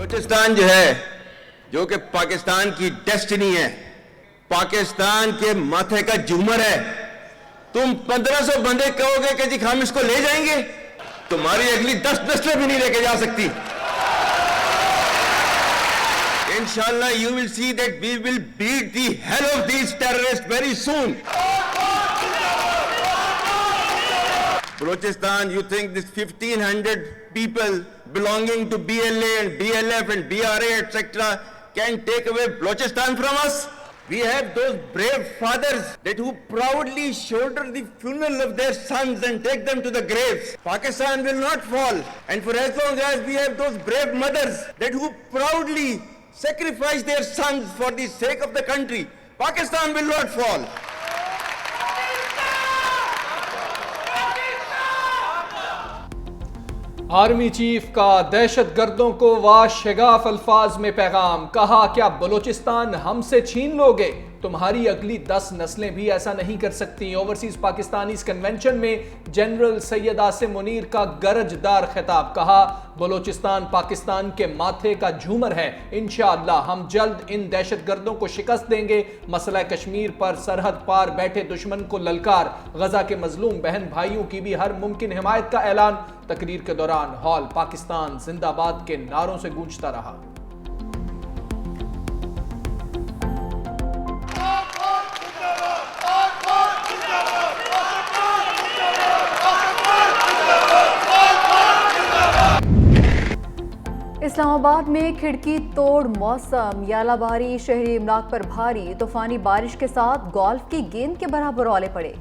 بلوچستان جو ہے جو کہ پاکستان کی ڈیسٹنی ہے, پاکستان کے ماتھے کا جھومر ہے. تم 1500 بندے کہو گے کہ جی ہم اس کو لے جائیں گے, تمہاری اگلی 10 نسلیں بھی نہیں لے کے جا سکتی. Inshallah you will see that we will beat the hell of these terrorists very soon. Balochistan, you think this 1500 people belonging to BLA and BLF and BRA etc. can take away Balochistan from us? We have those brave fathers that who proudly shoulder the funeral of their sons and take them to the graves. Pakistan will not fall. And for as long as we have those brave mothers that who proudly sacrifice their sons for the sake of the country, Pakistan will not fall. Army chief کا دہشت گردوں کو واشگاف الفاظ میں پیغام. کہا کیا بلوچستان ہم سے چھین لوگے؟ تمہاری اگلی 10 نسلیں بھی ایسا نہیں کر سکتی. اوورسیز پاکستانیز کنونشن میں جنرل سید عاصم منیر کا گرج دار خطاب. کہا بلوچستان پاکستان کے ماتھے کا جھومر ہے. انشاءاللہ ہم جلد ان دہشت گردوں کو شکست دیں گے. مسئلہ کشمیر پر سرحد پار بیٹھے دشمن کو للکار. غزہ کے مظلوم بہن بھائیوں کی بھی ہر ممکن حمایت کا اعلان. تقریر کے دوران ہال پاکستان زندہ باد کے نعروں سے گونجتا رہا. اسلام آباد میں کھڑکی توڑ موسم. یالہ باری شہری املاک پر بھاری. طوفانی بارش کے ساتھ گولف کی گیند کے برابر اولے پڑے.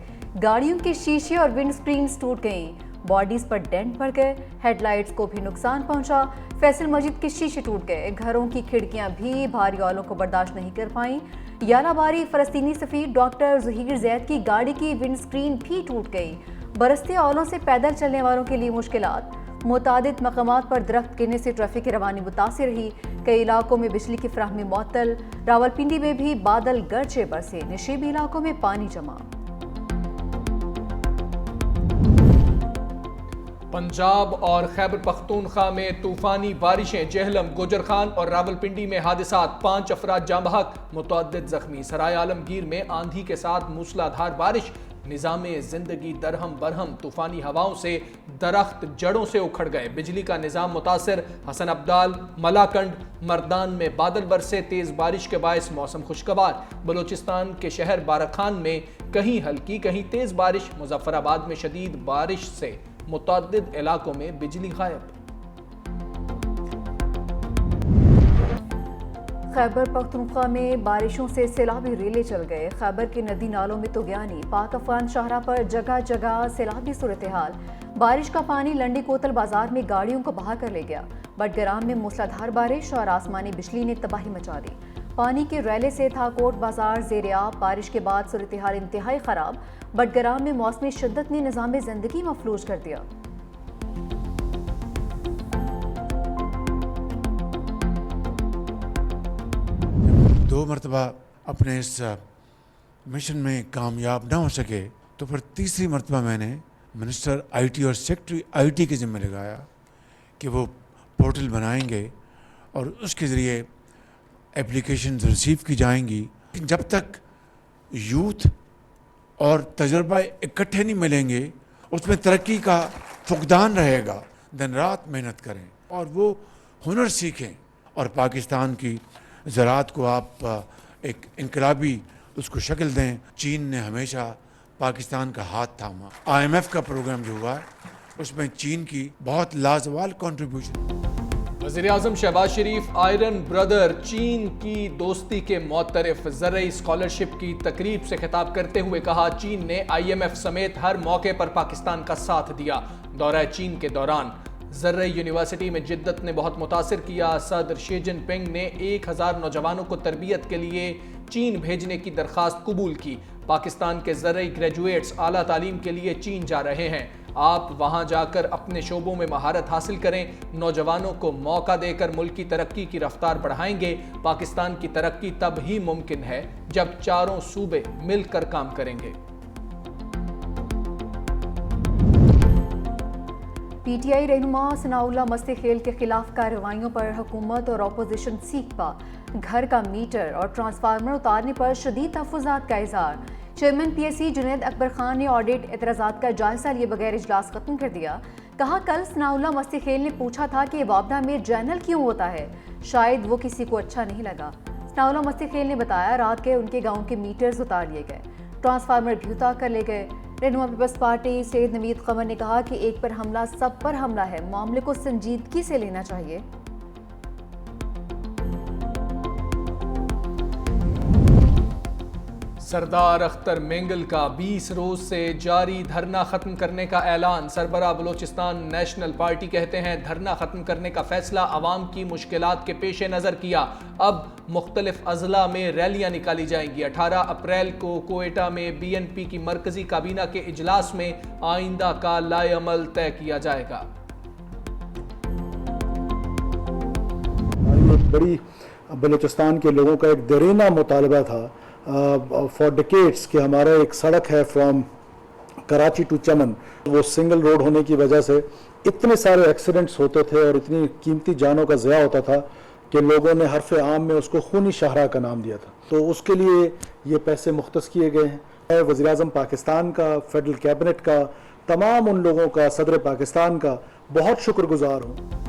گاڑیوں کے شیشے اور ونڈ سکرینز ٹوٹ گئیں. باڈیز پر ڈینٹ پڑ گئے. ہیڈ لائٹس کو بھی نقصان پہنچا. فیصل مسجد کے شیشے ٹوٹ گئے. گھروں کی کھڑکیاں بھی بھاری اولوں کو برداشت نہیں کر پائیں. یالہ باری فلسطینی سفیر ڈاکٹر ظہیر زید کی گاڑی کی ونڈ سکرین بھی ٹوٹ گئی. برستے اولوں سے پیدل چلنے والوں کے لیے مشکلات. متعدد مقامات پر درخت گرنے سے ٹریفک کی روانی متاثر رہی. کئی علاقوں میں بجلی کی فراہمی معطل. راولپنڈی میں بھی بادل گرجے برسے. نشیبی علاقوں میں پانی جمع. پنجاب اور خیبر پختونخوا میں طوفانی بارشیں. جہلم، گوجرخان اور راولپنڈی میں حادثات. 5 افراد جاں بحق، متعدد زخمی. سرائے عالمگیر میں آندھی کے ساتھ موسلادھار بارش. نظام زندگی درہم برہم. طوفانی ہواؤں سے درخت جڑوں سے اکھڑ گئے. بجلی کا نظام متاثر. حسن ابدال، ملاکنڈ، مردان میں بادل برسے. تیز بارش کے باعث موسم خوشگوار. بلوچستان کے شہر بارکھان میں کہیں ہلکی کہیں تیز بارش. مظفر آباد میں شدید بارش سے متعدد علاقوں میں بجلی غائب. خیبر پختونخوا میں بارشوں سے سیلابی ریلے چل گئے. خیبر کے ندی نالوں میں طغیانی. پاک افغان شاہراہ پر جگہ جگہ سیلابی صورتحال. بارش کا پانی لنڈی کوتل بازار میں گاڑیوں کو بہا کر لے گیا. بٹگرام میں موسلادھار بارش اور آسمانی بجلی نے تباہی مچا دی. پانی کے ریلے سے تھا کوٹ بازار زیر آب. بارش کے بعد صورتحال انتہائی خراب. بٹگرام میں موسمی شدت نے نظام زندگی مفلوج کر دیا. دو مرتبہ اپنے اس مشن میں کامیاب نہ ہو سکے تو پھر تیسری مرتبہ میں نے منسٹر آئی ٹی اور سیکٹری آئی ٹی کے ذمہ لگایا کہ وہ پورٹل بنائیں گے اور اس کے ذریعے اپلیکیشنز ریسیو کی جائیں گی. جب تک یوتھ اور تجربہ اکٹھے نہیں ملیں گے اس میں ترقی کا فقدان رہے گا. دن رات محنت کریں اور وہ ہنر سیکھیں اور پاکستان کی زراعت کو آپ ایک انقلابی اس کو شکل دیں. چین نے ہمیشہ پاکستان کا ہاتھ تھاما. IMF کا پروگرام جو ہوا ہے اس میں چین کی بہت لازوال کنٹریبیوشن. وزیراعظم شہباز شریف آئرن بردر چین کی دوستی کے معترف. زرعی اسکالرشپ کی تقریب سے خطاب کرتے ہوئے کہا چین نے IMF سمیت ہر موقع پر پاکستان کا ساتھ دیا. دورہ چین کے دوران زرعی یونیورسٹی میں جدت نے بہت متاثر کیا. صدر شی جن پنگ نے 1000 نوجوانوں کو تربیت کے لیے چین بھیجنے کی درخواست قبول کی. پاکستان کے زرعی گریجویٹس اعلیٰ تعلیم کے لیے چین جا رہے ہیں. آپ وہاں جا کر اپنے شعبوں میں مہارت حاصل کریں. نوجوانوں کو موقع دے کر ملک کی ترقی کی رفتار بڑھائیں گے. پاکستان کی ترقی تب ہی ممکن ہے جب چاروں صوبے مل کر کام کریں گے. पी टी आई रहनुमा सनाउल्लाह मस्तीखेल के खिलाफ कार्रवाइयों पर हुकूमत और अपोजिशन सीख पा घर का मीटर और ट्रांसफार्मर उतारने पर शदीद तहफ़्फ़ुज़ात का इज़हार। चेयरमैन PSC जुनैद अकबर खान ने ऑडिट एतराज़ात का जायज़ा लिए बगैर इजलास ख़त्म कर दिया। कहा, कल सनाउल्लाह मस्तीखेल ने पूछा था कि वापडा में जर्नल क्यों होता है, शायद वो किसी को अच्छा नहीं लगा। सनाउल्लाह मस्तीखेल ने बताया, रात के उनके गाँव के मीटर्स उतार लिए गए, ट्रांसफार्मर भी उतार कर ले गए। रहनुमा पीपल्स पार्टी सैयद नवीद कमर ने कहा कि एक पर हमला सब पर हमला है, मामले को संजीदगी से लेना चाहिए। सरदार अख्तर मेंगल का 20 रोज से जारी धरना खत्म करने का ऐलान। सरबरा बलोचिस्तान नेशनल पार्टी कहते हैं धरना खत्म करने का फैसला आवाम की मुश्किलात के पेश नज़र किया। अब मुख्तलिफ अजला में रैलियां निकाली जाएंगी। 18 अप्रैल को कोएटा में BNP की मरकजी काबीना के इजलास में आइंदा का लाएअमल तय किया जाएगा। बड़ी बलूचिस्तान के लोगों का एक देरीना मुतालबा था फॉर डिकेड्स कि हमारा एक सड़क है फ्रॉम कराची टू चमन, वो सिंगल रोड होने की वजह से इतने सारे एक्सीडेंट्स होते थे और इतनी कीमती जानों का ज़या होता था कि लोगों ने हरफ आम में उसको खूनी शाहरा का नाम दिया था। तो उसके लिए ये पैसे मुख्तस किए गए हैं। वज़ीर आज़म पाकिस्तान का, फेडरल कैबिनेट का, तमाम उन लोगों का, सदर पाकिस्तान का बहुत शुक्रगुजार हूँ।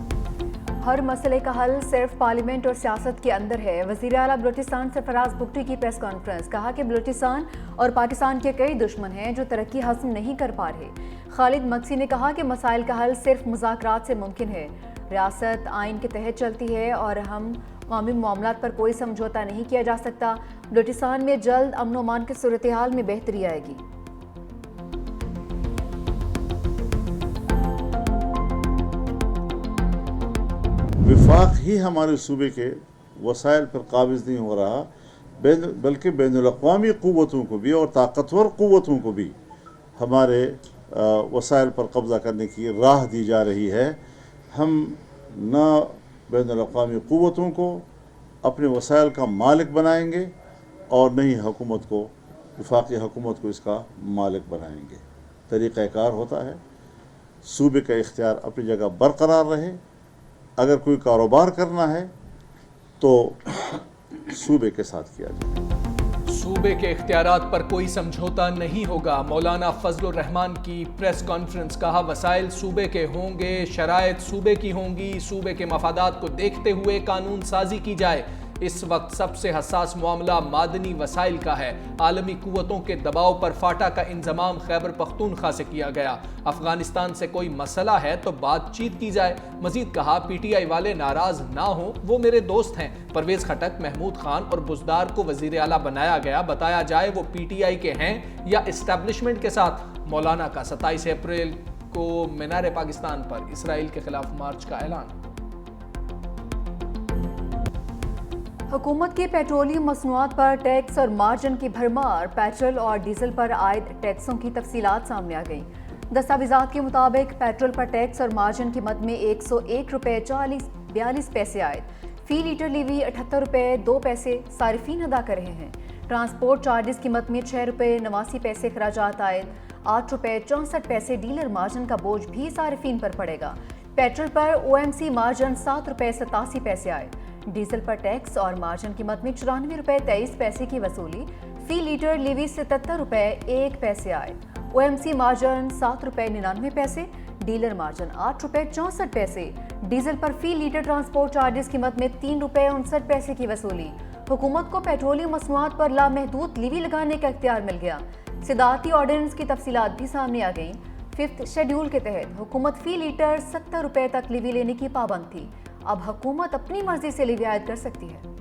हर मसले का हल सिर्फ पार्लियामेंट और सियासत के अंदर है। वज़ीर आला बलूचिस्तान सरफराज बुगटी की प्रेस कॉन्फ्रेंस। कहा कि बलूचिस्तान और पाकिस्तान के कई दुश्मन हैं जो तरक्की हासिल नहीं कर पा रहे। खालिद मक्सी ने कहा कि मसाइल का हल सिर्फ मुज़ाकरात से मुमकिन है। रियासत आइन के तहत चलती है और हम कौमी मामलात पर कोई समझौता नहीं किया जा सकता। बलूचिस्तान में जल्द अमन और अमान की सूरत हाल में बेहतरी आएगी। विफाक ही हमारे सूबे के वसाइल पर काबिज नहीं हो रहा, बल्कि बैनुल-अक़वामी क़ुव्वतों को भी और ताकतवर क़ुव्वतों को भी हमारे वसाइल पर कब्ज़ा करने की राह दी जा रही है। हम न बैनुल-अक़वामी क़ुव्वतों को अपने वसाइल का मालिक बनाएंगे और न ही हुकूमत को, वफाकी हुकूमत को इसका मालिक बनाएंगे। तरीक़ाकार होता है सूबे का इख्तियार अपनी जगह बरकरार रहे। अगर कोई कारोबार करना है तो सूबे के साथ किया जाए। सूबे के इख्तियारात पर कोई समझौता नहीं होगा। मौलाना फजलुर रहमान की प्रेस कॉन्फ्रेंस। कहा, वसाइल सूबे के होंगे, शराइत सूबे की होंगी, सूबे के मफादात को देखते हुए कानून साजी की जाए। इस वक्त सबसे हसास मामला मादनी वसाइल का है। आलमी कुव्वतों के दबाव पर फाटा का इंजमाम खैबर पख्तूनख्वा से किया गया। अफगानिस्तान से कोई मसला है तो बातचीत की जाए। मजीद कहा, PTI वाले नाराज ना हो, वो मेरे दोस्त हैं। परवेज खटक, महमूद खान और बुजदार को वजीर आला बनाया गया, बताया जाए वो PTI के हैं या इस्टेब्लिशमेंट के साथ। मौलाना का 27 अप्रैल को मीनार पाकिस्तान पर इसराइल के खिलाफ मार्च का ऐलान। हुकूमत की पेट्रोलियम मसनूआत पर टैक्स और मार्जिन की भरमार। पेट्रोल और डीजल पर आयद टैक्सों की तफसीलात सामने आ गई। दस्तावेजात के मुताबिक पेट्रोल पर टैक्स और मार्जिन की मद में 101 रुपये 42 पैसे आयद। फी लीटर लीवी 78 रुपये 2 पैसे सारिफीन अदा कर रहे हैं। ट्रांसपोर्ट चार्जेस की मद में 6 रुपये 89 पैसे खराजात आयद। 8 रुपये 64 पैसे डीलर मार्जिन का बोझ भी सारिफीन पर पड़ेगा। पेट्रोल पर OMC मार्जिन 7 रुपये 87 पैसे आए। डीजल पर टैक्स और मार्जिन की मद में 94 रुपये 23 पैसे की वसूली। फी लीटर लीवी 77 रुपये 1 पैसे आए। OMC मार्जिन 7 रुपये 99 पैसे, डीलर मार्जिन 8 रुपये 64 पैसे। डीजल पर फी लीटर ट्रांसपोर्ट चार्जेस की मद में 3 रुपये 59 पैसे की वसूली। हुकूमत को पेट्रोलियम मसनूआत पर लामहदूद लीवी लगाने का इख्तियार मिल गया। सिदारती ऑर्डिनेंस की तफसीलात भी सामने आ गईं। 5th शेड्यूल के तहत हुकूमत फी लीटर 70 रुपये तक लीवी लेने की पाबंद थी। अब हुकूमत अपनी मर्जी से लीवी आयद कर सकती है।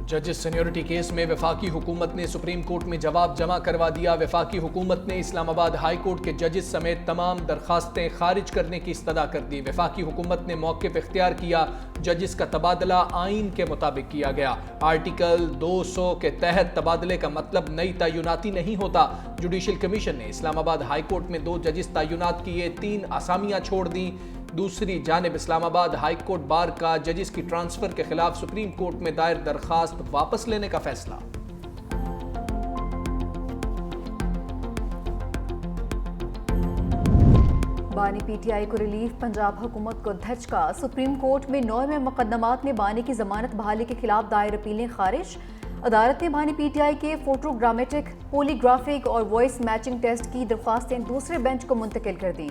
जजेस सीनियरिटी केस में वफाकी हुकूमत ने सुप्रीम कोर्ट में जवाब जमा करवा दिया। वफाकी हुकूमत ने इस्लामाबाद हाई कोर्ट के जजेस समेत तमाम दरखास्तें खारिज करने की इस्तदा कर दी। वफाकी हुकूमत ने मौक़िफ़ इख्तियार किया। जजेस का तबादला आइन के मुताबिक किया गया। आर्टिकल 200 के तहत तबादले का मतलब नई तयनाती नहीं होता। जुडिशल कमीशन ने इस्लामाबाद हाई कोर्ट में 2 जजेस तयनात किए, 3 असामियाँ छोड़ दी। दूसरी जानिब इस्लामाबाद हाई कोर्ट बार का जजेस की ट्रांसफर के खिलाफ सुप्रीम कोर्ट में दायर दरखास्त वापस लेने का फैसला। बानी पीटीआई को रिलीफ, पंजाब हुकूमत को धचका। सुप्रीम कोर्ट में 9वें मुकदमात में बानी की जमानत बहाली के खिलाफ दायर अपीलें खारिज। अदालत ने बानी पीटीआई के फोटोग्रामेटिक, पॉलीग्राफिक और वॉइस मैचिंग टेस्ट की दरख्वास्तें दूसरे बेंच को मुंतकिल कर दी।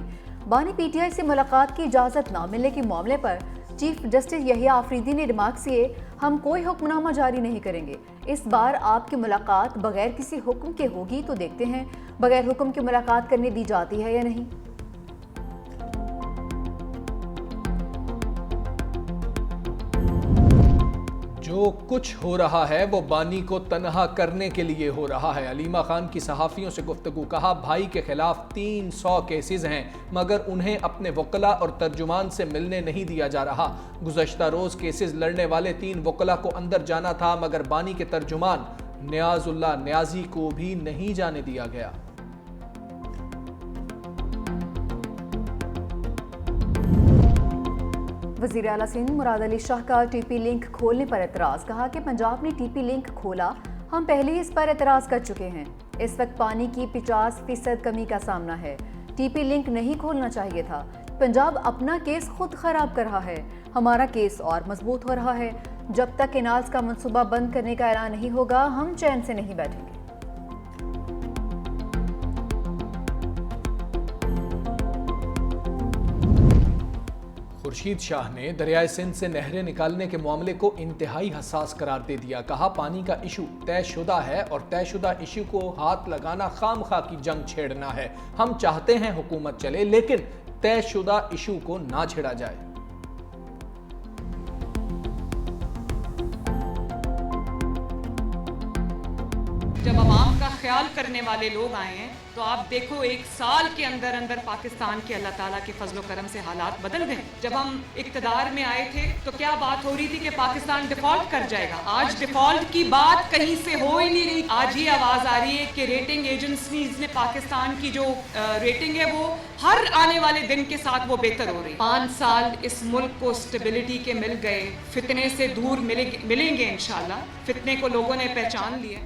बानी पीटीआई से मुलाकात की इजाज़त न मिलने के मामले पर चीफ जस्टिस यहिया आफरीदी ने रिमार्क किए, हम कोई हुक्मनामा जारी नहीं करेंगे। इस बार आपकी मुलाकात बगैर किसी हुक्म के होगी तो देखते हैं बगैर हुक्म की मुलाकात करने दी जाती है या नहीं। जो कुछ हो रहा है वो बानी को तन्हा करने के लिए हो रहा है। अलीमा खान की सहाफ़ियों से गुफ्तगू, कहा भाई के खिलाफ 300 केसेस हैं मगर उन्हें अपने वकला और तर्जुमान से मिलने नहीं दिया जा रहा। गुज़श्ता रोज़ केसेस लड़ने वाले 3 वकला को अंदर जाना था मगर बानी के तर्जुमान नियाजुल्लाह नियाजी को भी नहीं जाने दिया गया। वज़ीर आला सिंध मुराद अली शाह का टीपी लिंक खोलने पर एतराज़, कहा कि पंजाब ने टीपी लिंक खोला, हम पहले ही इस पर एतराज़ कर चुके हैं। इस वक्त पानी की 50% कमी का सामना है, टीपी लिंक नहीं खोलना चाहिए था। पंजाब अपना केस खुद खराब कर रहा है, हमारा केस और मजबूत हो रहा है। जब तक कैनाल्स का मंसूबा बंद करने का ऐलान नहीं होगा हम चैन से नहीं बैठेंगे। खुर्शीद शाह ने दरियाए सिंध से नहरें निकालने के मामले को इंतहाई हसास करार दे दिया। कहा पानी का इशू तयशुदा है और तयशुदा इशू को हाथ लगाना खामखा की जंग छेड़ना है। हम चाहते हैं हुकूमत चले लेकिन तयशुदा इशू को ना छेड़ा जाए। जब आवाम का ख्याल करने वाले लोग आए हैं तो आप देखो 1 साल के अंदर अंदर पाकिस्तान के अल्लाह ताला के फजलो करम से हालात बदल गए। जब हम इक्तदार में आए थे तो क्या बात हो रही थी कि पाकिस्तान डिफॉल्ट कर जाएगा। आज डिफॉल्ट की बात कहीं से हो ही नहीं रही। आज ये आवाज आ रही है कि रेटिंग एजेंसीज ने पाकिस्तान की जो रेटिंग है वो हर आने वाले दिन के साथ वो बेहतर हो रही है। 5 साल इस मुल्क को स्टेबिलिटी के मिल गए, फितने से दूर मिलेंगे इंशाल्लाह। फितने को लोगों ने पहचान लिया।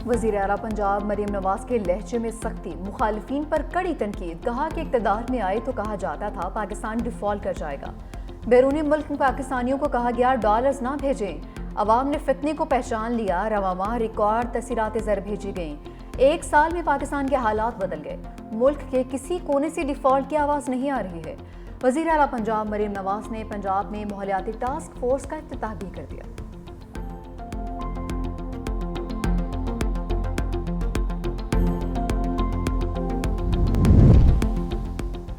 वज़ीर आला पंजाब मरीम नवाज के लहजे में सख्ती, मुखालिफिन पर कड़ी तनकीद, कहा कि इक़्तिदार में आए तो कहा जाता था पाकिस्तान डिफॉल्ट कर जाएगा। बैरूनी मुल्क पाकिस्तानियों को कहा गया डॉलर्स ना भेजें। अवाम ने फितने को पहचान लिया, रवामा रिकॉर्ड तसीरात ज़र भेजी गईं। 1 साल में पाकिस्तान के हालात बदल गए, मुल्क के किसी कोने से डिफॉल्ट की आवाज़ नहीं आ रही है। वज़ीर आला पंजाब मरीम नवाज ने पंजाब में माहौलियाती टास्क फोर्स का इफ्तिताह भी कर दिया।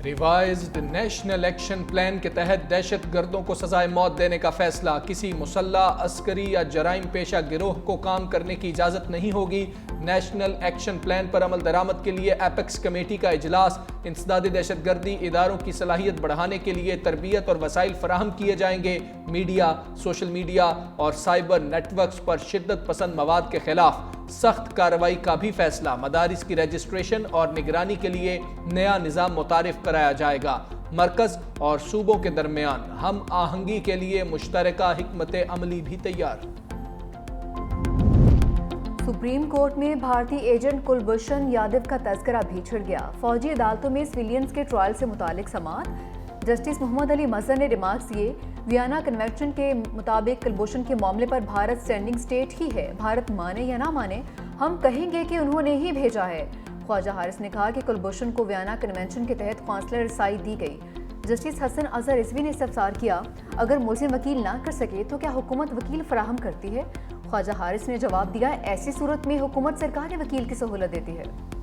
रिवाइज्ड नेशनल एक्शन प्लान के तहत दहशत गर्दों को सजाए मौत देने का फैसला। किसी मुसल्ला, अस्करी या जराइम पेशा गिरोह को काम करने की इजाज़त नहीं होगी। नेशनल एक्शन प्लान पर अमल दरामद के लिए एपेक्स कमेटी का इजलास। इंसदादी दहशत गर्दी इदारों की सलाहियत बढ़ाने के लिए तरबियत और वसाइल फराहम किए जाएंगे। मीडिया, सोशल मीडिया और साइबर नेटवर्क्स पर शिद्दत पसंद मवाद के खिलाफ सख्त कार्रवाई का भी फैसला। मदारिस की रजिस्ट्रेशन और निगरानी के लिए नया निज़ाम मुतारिफ कराया जाएगा। मरकज और सूबों के दरमियान हम आहंगी के लिए मुश्तरका हिकमत अमली भी तैयार। सुप्रीम कोर्ट में भारतीय एजेंट कुलभूषण यादव का तज़किरा भी छिड़ गया। फौजी अदालतों में सिविलियंस के ट्रायल से मुतालिक समाअत। जस्टिस मोहम्मद अली मजहर ने रिमार्क्स दिए, वियना कन्वेंशन के मुताबिक कुलभूषण के मामले पर भारत स्टैंडिंग स्टेट ही है। भारत माने या ना माने, हम कहेंगे कि उन्होंने ही भेजा है। ख्वाजा हारिस ने कहा कि कुलभूषण को वियना कन्वेंशन के तहत कौंसलर रसाई दी गई। जस्टिस हसन अजहर रिजवी ने इस्तफसार किया, अगर मुलजिम वकील ना कर सके तो क्या हुकूमत वकील फराहम करती है? ख्वाजा हारिस ने जवाब दिया, ऐसी सूरत में हुकूमत सरकारी वकील की सहूलत देती है।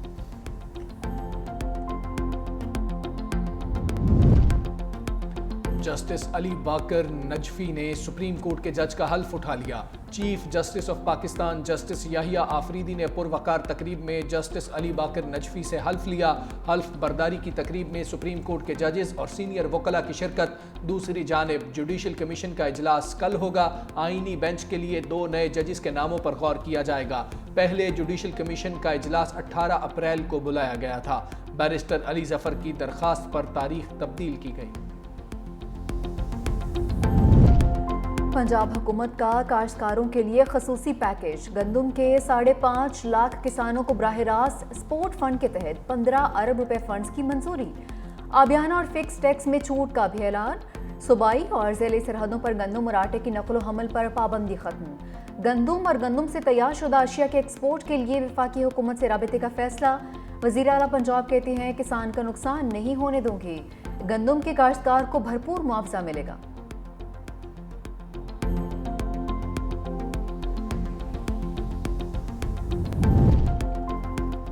जस्टिस अली बाकर नजफी ने सुप्रीम कोर्ट के जज का हल्फ उठा लिया। Chief justice of Pakistan justice Yahya Afridi ने पुरवकार तकरीब में जस्टिस अली बाकर नजफी से हल्फ लिया। हल्फ बर्दारी की तकरीब में सुप्रीम कोर्ट के जजेस और सीनियर वकला की शिरकत। दूसरी जानिब जुडिशल कमीशन का इजलास कल होगा। आईनी बेंच के लिए 2 नए जजेस के नामों पर गौर किया जाएगा। पहले जुडिशल कमीशन का इजलास 18 अप्रैल को बुलाया गया था। बैरिस्टर अली जफर की दरखास्त पर तारीख तब्दील की गई। पंजाब हुकूमत का काश्तकारों के लिए खसूसी पैकेज। गंदम के 5.5 लाख किसानों को बराह रास्त स्पोर्ट फंड के तहत 15 अरब रुपए फंड्स की मंजूरी। आबियाना और फिक्स टैक्स में छूट का भी ऐलान। सूबाई और ज़िली सरहदों पर गंदम और आटे की नकल व हमल पर पाबंदी खत्म। गंदम और गंदम से तैयार शुदा अशिया के एक्सपोर्ट के लिए वफाकी हुकूमत से राबते का फैसला। वज़ीर आला पंजाब कहते हैं किसान का नुकसान नहीं होने दूंगी, गंदम के काश्तकार को भरपूर मुआवजा मिलेगा।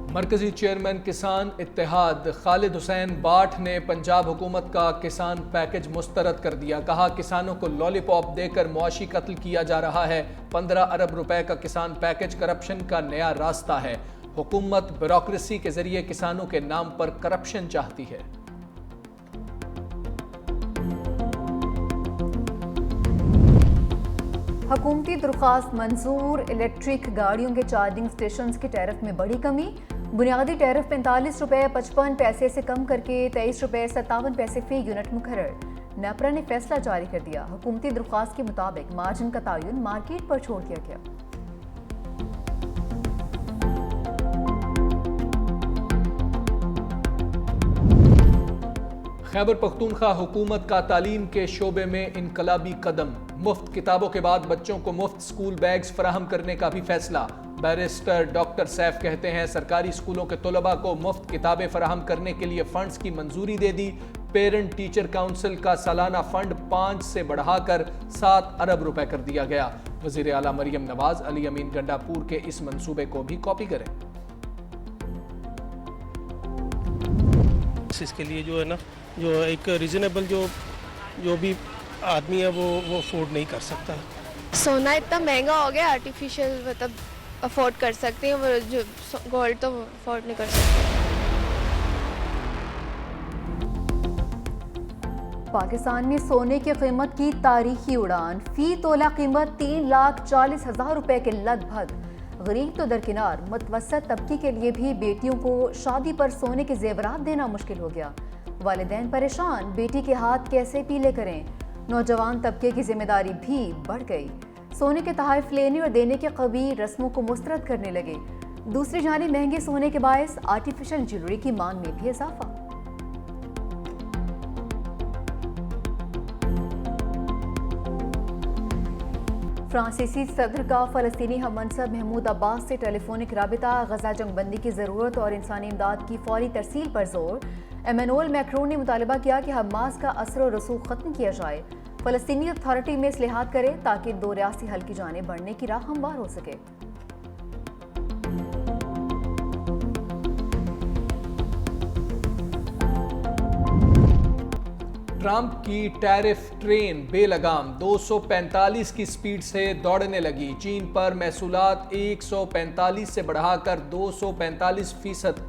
मरकजी चेयरमैन किसान इत्तेहाद खालिद हुसैन बाठ ने पंजाब हुकूमत का किसान पैकेज मुस्तरद कर दिया। कहा किसानों को लॉलीपॉप देकर मुआशी कत्ल किया जा रहा है। 15 अरब रुपए का किसान पैकेज करप्शन का नया रास्ता है। हुकूमत ब्यूरोक्रेसी के जरिए किसानों के नाम पर करप्शन चाहती है। हुकूमती दरख्वास्त मंजूर। इलेक्ट्रिक गाड़ियों के चार्जिंग स्टेशन के टैरिफ में बड़ी कमी। बुनियादी टैरिफ 45 रुपये 55 पैसे से कम करके 23 रुपये 57 पैसे फी यूनिट मुकर्रर। नेपरा ने फैसला जारी कर दिया। हुकूमती दरख्वास्त के मुताबिक मार्जिन का तयन मार्केट पर छोड़ दिया गया। खैबर पख्तूनख्वा हुकूमत का तालीम के शोबे में इनकलाबी कदम। मुफ्त किताबों के बाद बच्चों को मुफ्त स्कूल बैग्स फराहम करने का भी फैसला। बैरिस्टर डॉक्टर सैफ कहते हैं सरकारी स्कूलों के तलबा को मुफ्त किताबें फराहम करने के लिए फंड्स की मंजूरी दे दी। पेरेंट टीचर काउंसिल का सालाना फंड 5 से बढ़ाकर 7 अरब रुपए कर दिया गया। वज़ीर आला मरियम नवाज अली अमीन गंडापुर के इस मंसूबे को भी कॉपी करें। इसके लिए जो है ना, जो एक रीजनेबल जो भी आदमी है वो अफोर्ड नहीं कर सकता। सोना इतना महंगा हो गया, आर्टिफिशियल मतलब अफोर्ड कर सकते हैं, वो जो गोल्ड तो अफोर्ड नहीं कर सकते। पाकिस्तान में सोने की कीमत की तारीखी उड़ान। फी तोला कीमत 3,40,000 रुपए के लगभग। गरीब तो दरकिनार, मुतवसत तबके के लिए भी बेटियों को शादी पर सोने के जेवरात देना मुश्किल हो गया। वालिदैन परेशान, बेटी के हाथ कैसे पीले करें। नौजवान तबके की जिम्मेदारी भी बढ़ गई। सोने के तोहफे लेने और देने के कबील रस्मों को मुस्तरद करने लगे। दूसरी जानिब महंगे सोने के बायस आर्टिफिशियल ज्वेलरी की मांग में भी इजाफा। फ्रांसीसी सदर का फ़लस्तीनी हम मनसब महमूद अब्बास से टेलीफोनिक राबिता। गजा जंगबंदी की ज़रूरत और इंसानी इमदाद की फौरी तरसील पर जोर। एमेनुअल मैक्रोन ने मुतालबा किया कि हमास का असर और रसूख ख़त्म किया जाए। फ़लस्तीनी अथॉरिटी में इस्लाहात करे ताकि 2 रियासी हल की जानिब बढ़ने की राह हमवार हो सके। ट्रंप की टैरिफ ट्रेन बेलगाम 245 की स्पीड से दौड़ने लगी। चीन पर महसूलात 145 से बढ़ाकर 245%।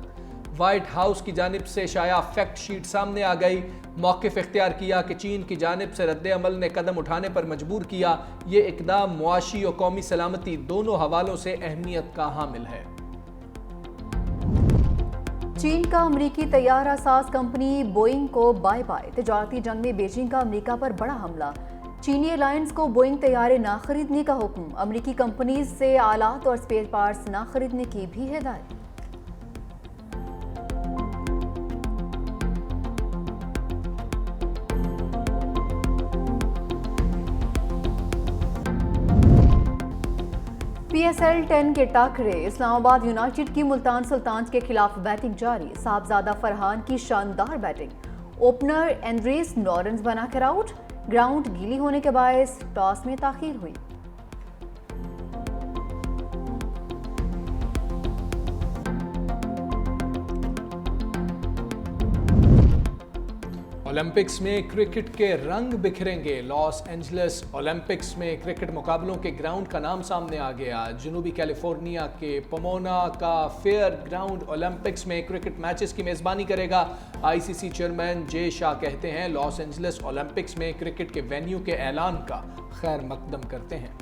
व्हाइट हाउस की जानिब से शाया फैक्ट शीट सामने आ गई। मौक़िफ़ इख्तियार किया कि चीन की जानिब से रद्द अमल ने कदम उठाने पर मजबूर किया। ये इक़दाम मुआशी और कौमी सलामती दोनों हवालों से अहमियत का हामिल है। चीन का अमरीकी तैयारा साज कंपनी बोइंग को बाय बाय। तिजारती जंग में बीजिंग का अमरीका पर बड़ा हमला। चीनी एयरलाइंस को बोइंग तैयारे ना खरीदने का हुक्म। अमरीकी कंपनीज से आलात और स्पेयर पार्ट्स ना खरीदने की भी हिदायत। PSL 10 के टाकरे। इस्लामाबाद यूनाइटेड की मुल्तान सुल्तान्स के खिलाफ बैटिंग जारी। साहबजादा फरहान की शानदार बैटिंग। ओपनर एंड्रेस नॉरेंस बनाकर आउट। ग्राउंड गीली होने के बायस टॉस में ताखीर हुई। ओलंपिक्स में क्रिकेट के रंग बिखरेंगे। लॉस एंजलिस ओलंपिक्स में क्रिकेट मुकाबलों के ग्राउंड का नाम सामने आ गया। जनूबी कैलिफोर्निया के पोमोना का फेयर ग्राउंड ओलंपिक्स में क्रिकेट मैचेस की मेज़बानी करेगा। ICC चेयरमैन जे शाह कहते हैं लॉस एंजलिस ओलंपिक्स में क्रिकेट के वेन्यू के ऐलान का खैर मकदम करते हैं।